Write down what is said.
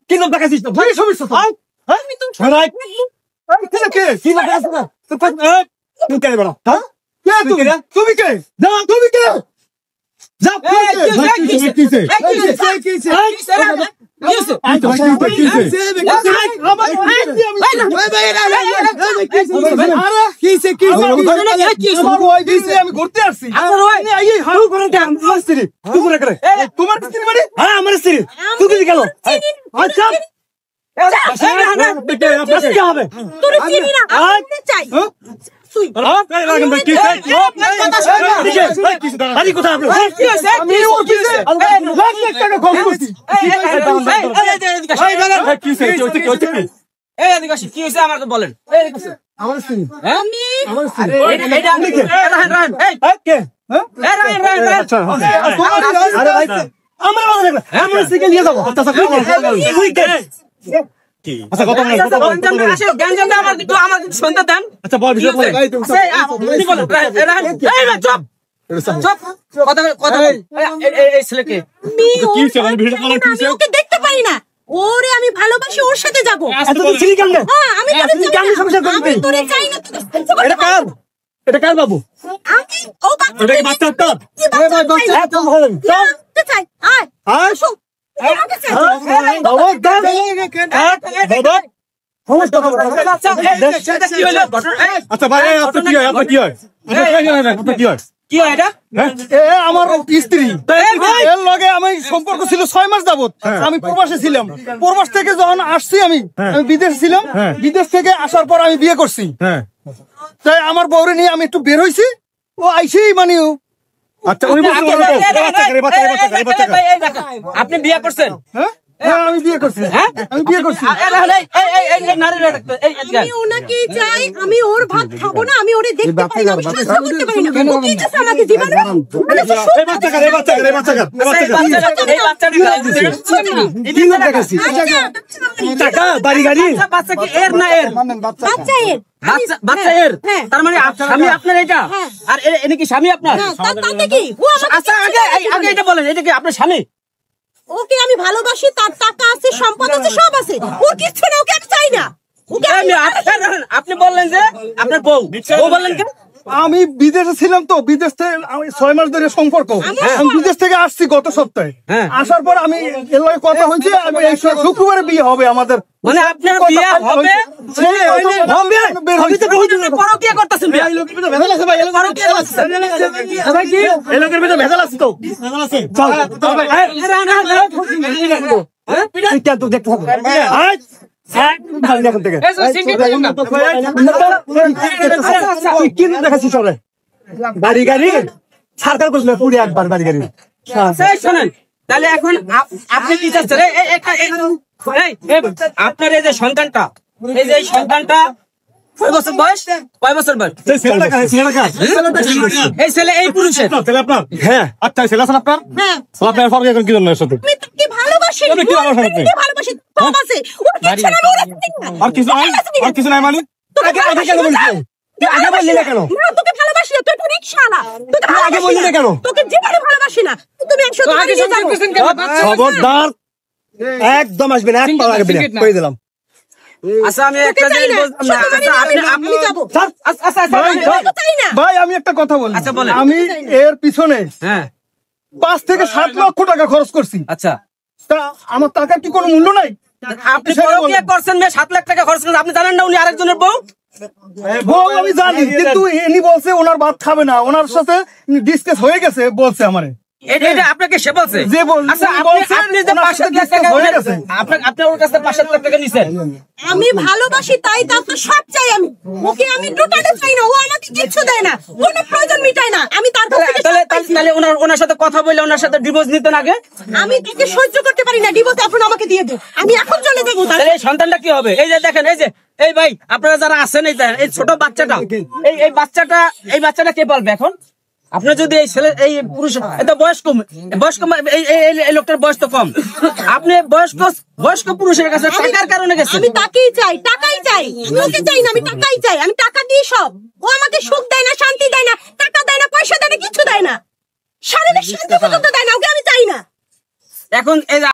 কি লোক দেখাচ্ছিস তো ভাই সমস্যা তো তুমি কে বেড়া তুমি কে তুমি কে আমি ঘুরতে আসছি তোমার স্ত্রী মানে হ্যাঁ আমার স্ত্রী তুই কি গেল আচ্ছা হবে আমাকে বলেন দেখতে পারি না ওরে আমি ভালোবাসি ওর সাথে যাবো এটা কার বাবু আচ্ছা ভাই আপনার কি হয় আপনার কি হয় আপনার কি হয় কি হয় এটা আমার স্ত্রী এর লগে আমি সম্পর্ক ছিল 6 মাস যাবত আমি প্রবাসে ছিলাম প্রবাস থেকে যখন আসছি আমি বিদেশে ছিলাম বিদেশ থেকে আসার পর আমি বিয়ে করছি তাই আমার বউরে নিয়ে আমি একটু বের হইছি ও আইসেই মানে আচ্ছা আপনি বিয়ে করছেন আমি বিয়ে করছি আমি বিয়ে করছি আমি ওনাকে চাই আমি ওর ভাত খাবো না আমি ওরে দেখতে পারি না আমি সহ্য করতে পারি না ও কি চাচ্ছে আমাকে জীবনে টাকা বাড়ি গাড়ি বাচ্চা কি এর না এর বাচ্চা এর বাচ্চা এর তার মানে স্বামী আপনার এটা আর এনে কি স্বামী আপনার তাতে কি ও আচ্ছা আগে এটা বলেন এটা কি আপনার স্বামী ওকে আমি ভালোবাসি তার টাকা আছে সম্পদ আছে সব আছে ওর কিছু না ওকে আমি চাই না আপনি বললেন যে আপনার বউ বললেন কেন আমি বিদেশে ছিলাম তো বিদেশ থেকে 6 মাস ধরে সম্পর্ক আমি বিদেশ থেকে আসছি গত সপ্তাহে আসার পর আমি এর লগে কথা হয়েছে আমি এই শুক্রবারে বিয়ে হবে আমাদের মানে আপনার বিয়ে হবে পরকীয়া করতেছেন বিয়ে এই লোকের ভিতরে ভেজাল আছে ভাই পরকীয়া করতেছেন ভাই কি এই লোকের ভিতরে ভেজাল আছে তো ভেজাল আছে চল এটা তো দেখতে হবে বাড়ি গাড়ি সরকার করছিল পুরো একবার বাড়ি গাড়ি শোনেন তাহলে এখন আপনি কি চাচ্ছেন আপনার এই যে সন্তানটা কয় বছর বয়স এই ছেলে এই পুরুষের আপনার হ্যাঁ আচ্ছা ছেলে আছেন আপনার আপনার ফর্ম এখন কি জন্য সাথে আর কিছু নাই মানে আগে বললি না কেন তোকে ভালোবাসি না তুই তো রিকশাওয়ালা তোকে আগে বললি না কেন তোকে জীবনে ভালোবাসি না তুমি খবরদার একদম আসবে না এক পা লাগবে না কই দিলাম আচ্ছা আমি একটা জিনিস ভাই আমি একটা কথা বলি আমি এর পিছনে 5 থেকে 7 লক্ষ টাকা খরচ করছি আচ্ছা তা আমার টাকার কি কোনো মূল্য নাই আপনি পরকীয়া করছেন 7 লাখ টাকা খরচ করেছেন আপনি জানেন না উনি আরেকজনের বউ আমি জানি কিন্তু ইনি বলছে ওনার ভাত খাবে না ওনার সাথে ডিসকাস হয়ে গেছে বলছে আমারে এটা আপনাকে সে বলছে যে আচ্ছা আপনি যে 5 লাখ টাকা হয়ে গেছে আপনি ওর কাছে 5 লাখ টাকা নিছেন আমি ভালোবাসি তাই তো সব চাই আমি ওকে আমি টোটালি চাই না ও আমাকে কিছু দেয় না কোনো প্রয়োজন মিটায় না আমি তার তাহলে ওনার সাথে কথা বলে ওনার সাথে ডিভোর্স নিতেন আগে আমি তোকে সহ্য করতে পারি না ডিভোর্স এখন আমাকে দিয়ে দে আমি এখন চলে যাব তাহলে এই সন্তানটা কি হবে এই যে দেখেন এই ভাই আপনারা যারা আছেন এই ছোট বাচ্চাটা এই বাচ্চাটা কে পালবে এখন আপনার যদি এই ছেলে এই পুরুষ এটা বয়স কম এই লোকটার বয়স তো কম আপনি বয়স্ক পুরুষের কাছে টাকার কারণে গেছেন আমি তাকেই চাই টাকাই চাই আমি ওকে চাই না আমি টাকাই চাই আমি টাকা দিই সব ও আমাকে সুখ দেয় না শান্তি দেয় না টাকা দেয় না পয়সা দেয় না কিছু দেয় না শারীরিক শান্তি পর্যন্ত দেয় না ওকে আমি চাই না এখন এই যে